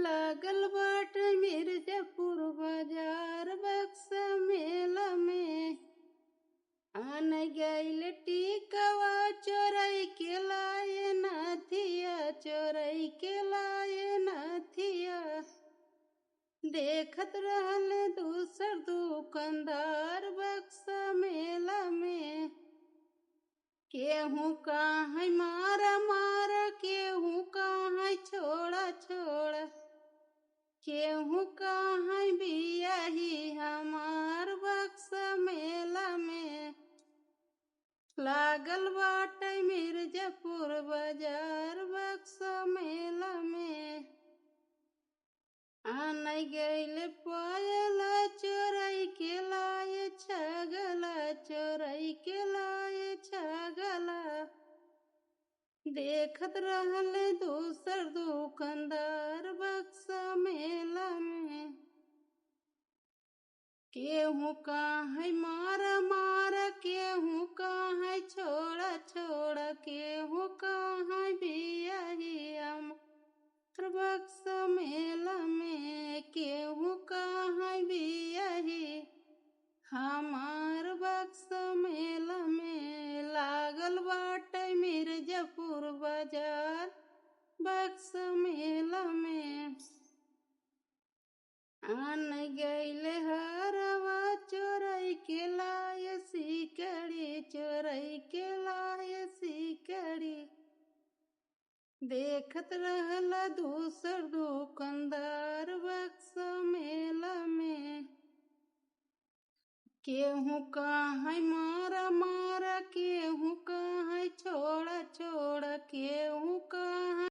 लागल बाट मिर्जापुर बाजार बक्सा मेला में आन गईल टिकवा चोरई के लाए नथिया चोरई के लाए नथिया देखत रहल दूसर दुकानदार बक्सा मेला में केहू कहाँ मारा मारा केहू कहाँ छोड़ा छोड़ा केहू कहाँ बियाही हमार बक्सा मेला में लागल बाटे मिर्जापुर बाजार बक्सा मेला में आन गईल पायल चोरई के लाए छगला चोरई के लाए छगला देखत रहल दूसर दुकानदार बक्सा मेला में केहू कहाँ मारा मारा केहू कहाँ छोड़ा छोड़ा केहू कहाँ बियाही हमार बक्सा मेला में केहू कहाँ बियाही हमार बक्सा मेला में लागल बाटे मिर्जापुर बाजार बक्सा मेला में आन गईल हरवा चोरई के लाए सिकड़ी चोरई के लाए सिकड़ी देखत रहला दूसर दुकानदार बक्सा मेला में केहू कहाँ मारा मारा केहू कहाँ छोड़ा छोड़ा केहू कहाँ